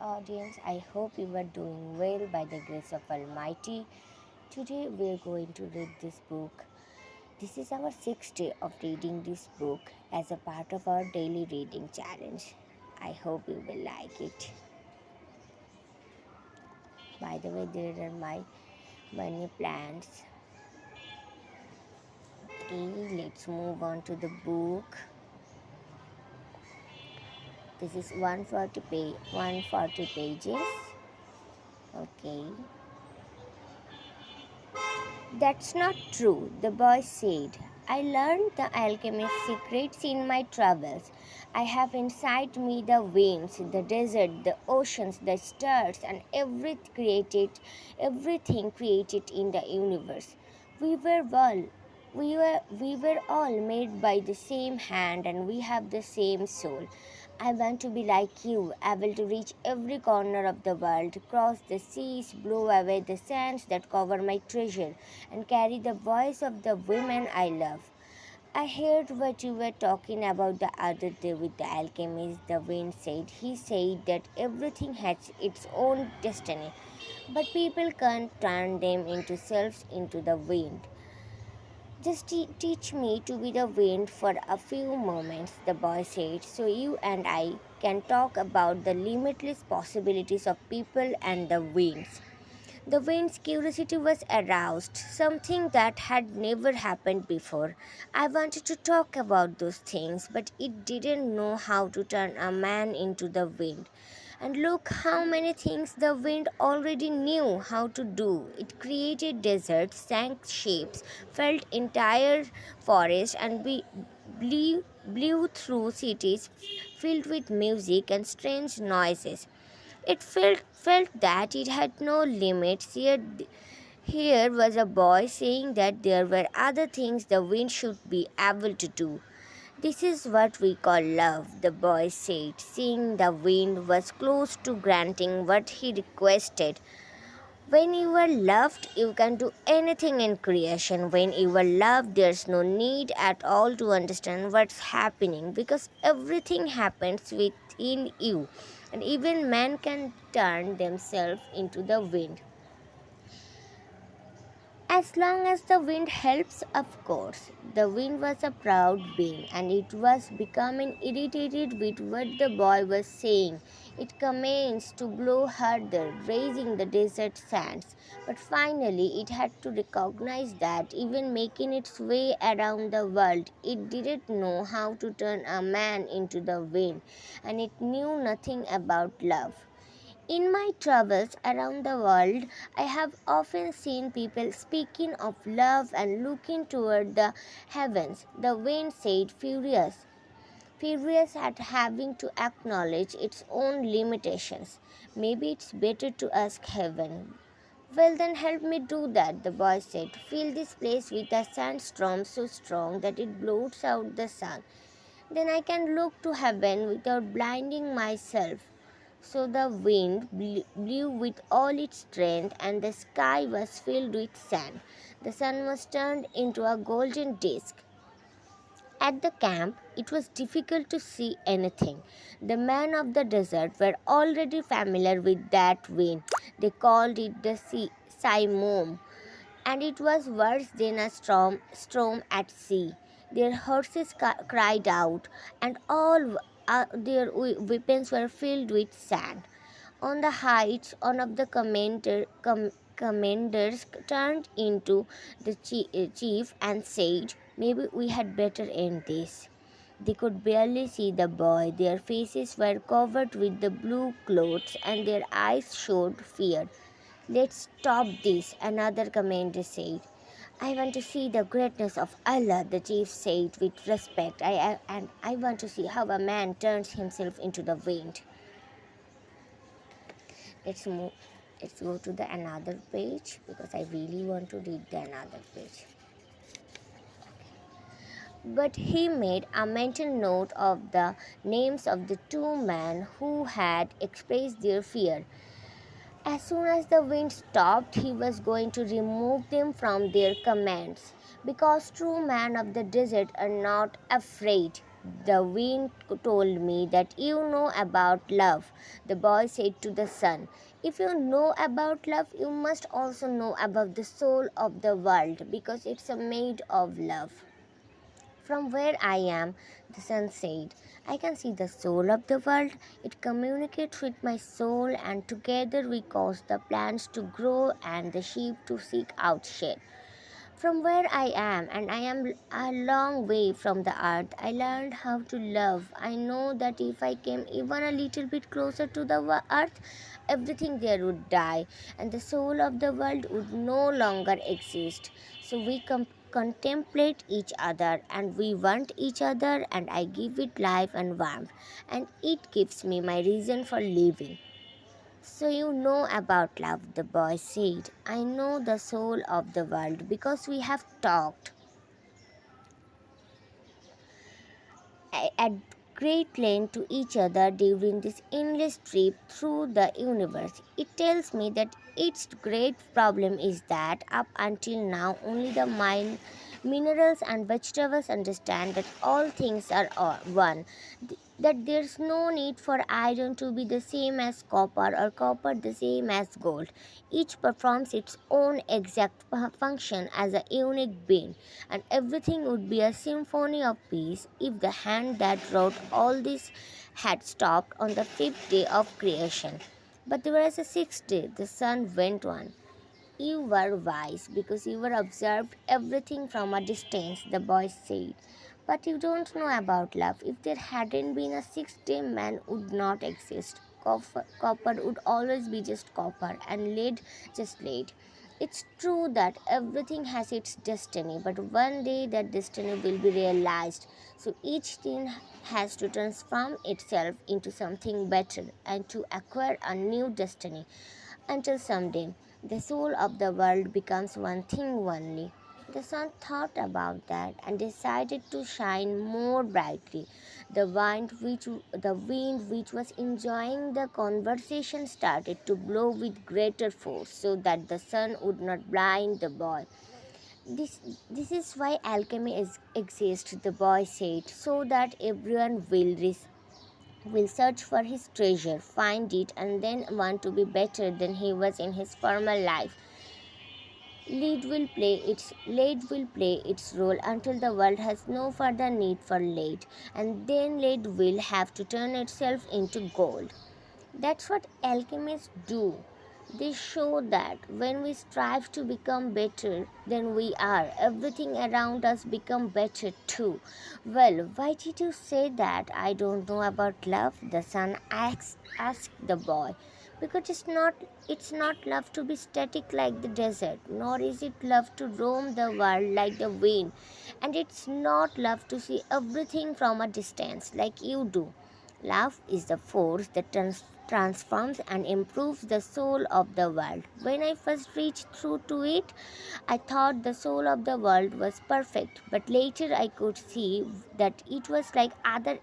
audience. I hope you are doing well by the grace of Almighty. Today we are going to read this book. This is our sixth day of reading this book as a part of our daily reading challenge. I hope you will like it. By the way, there are my money plants. Okay, let's move on to the book. This is 140 pages. Okay. That's not true, the boy said. I learned the alchemist's secrets in my travels. I have inside me the winds, the desert, the oceans, the stars, and everything created in the universe. We were all we were all made by the same hand and we have the same soul. I want to be like you, able to reach every corner of the world, cross the seas, blow away the sands that cover my treasure, and carry the voice of the women I love. I heard what you were talking about the other day with the alchemist, the wind said. He said that everything has its own destiny, but people can't turn them into selves into the wind. Just teach me to be the wind for a few moments, the boy said, so you and I can talk about the limitless possibilities of people and the winds. The wind's curiosity was aroused, something that had never happened before. I wanted to talk about those things, but it didn't know how to turn a man into the wind. And look how many things the wind already knew how to do. It created deserts, sank ships, filled entire forests, and blew through cities filled with music and strange noises. It felt that it had no limits, yet here was a boy saying that there were other things the wind should be able to do. This is what we call love, the boy said, seeing the wind was close to granting what he requested. When you are loved, you can do anything in creation. When you are loved, there's no need at all to understand what's happening because everything happens within you, and even men can turn themselves into the wind. As long as the wind helps, of course. The wind was a proud being and it was becoming irritated with what the boy was saying. It commenced to blow harder, raising the desert sands. But finally, it had to recognize that even making its way around the world, it didn't know how to turn a man into the wind, and it knew nothing about love. In my travels around the world, I have often seen people speaking of love and looking toward the heavens. The wind said, furious at having to acknowledge its own limitations. Maybe it's better to ask heaven. Well, then help me do that, the boy said. Fill this place with a sandstorm so strong that it blots out the sun. Then I can look to heaven without blinding myself. So the wind blew with all its strength, and the sky was filled with sand. The sun was turned into a golden disk. At the camp, it was difficult to see anything. The men of the desert were already familiar with that wind. They called it the Simom, and it was worse than a storm at sea. Their horses cried out, and all their weapons were filled with sand. On the heights, one of the commanders turned into the chief and said, maybe we had better end this. They could barely see the boy. Their faces were covered with the blue clothes and their eyes showed fear. Let's stop this, another commander said. I want to see the greatness of Allah, the chief said with respect. And I want to see how a man turns himself into the wind. Let's move. Let's go to the another page because I really want to read the another page. But he made a mental note of the names of the two men who had expressed their fear. As soon as the wind stopped, he was going to remove them from their commands, because true men of the desert are not afraid. The wind told me that you know about love. The boy said to the sun, if you know about love, you must also know about the soul of the world because it's made of love. From where I am, the sun said, I can see the soul of the world. It communicates with my soul, and together we cause the plants to grow and the sheep to seek out shade. From where I am, and I am a long way from the earth, I learned how to love. I know that if I came even a little bit closer to the earth, everything there would die, and the soul of the world would no longer exist. So we contemplate each other, and we want each other, and I give it life and warmth, and it gives me my reason for living. So you know about love, the boy said. I know the soul of the world because we have talked at great length to each other during this endless trip through the universe. It tells me that its great problem is that up until now only the minerals and vegetables understand that all things are one, that there's no need for iron to be the same as copper or copper the same as gold. Each performs its own exact function as a unique being, and everything would be a symphony of peace if the hand that wrote all this had stopped on the fifth day of creation. But there was a sixth day, the sun went on. You were wise because you were observed everything from a distance, the boy said. But you don't know about love. If there hadn't been a sixth day, man would not exist. Copper would always be just copper, and lead just lead. It's true that everything has its destiny, but one day that destiny will be realized. So each thing has to transform itself into something better and to acquire a new destiny until someday the soul of the world becomes one thing only. The sun thought about that and decided to shine more brightly. The wind which was enjoying the conversation started to blow with greater force so that the sun would not blind the boy. This, this is why alchemy exists, the boy said, so that everyone will search for his treasure, find it, and then want to be better than he was in his former life. Lead will play its role until the world has no further need for lead, and then lead will have to turn itself into gold. That's what alchemists do. They show that when we strive to become better than we are, everything around us become better too. Well, why did you say that I don't know about love? The sun asked the boy. Because it's not love to be static like the desert, nor is it love to roam the world like the wind, and it's not love to see everything from a distance like you do. Love is the force that transforms and improves the soul of the world. When I first reached through to it, I thought the soul of the world was perfect, but later I could see that it was like other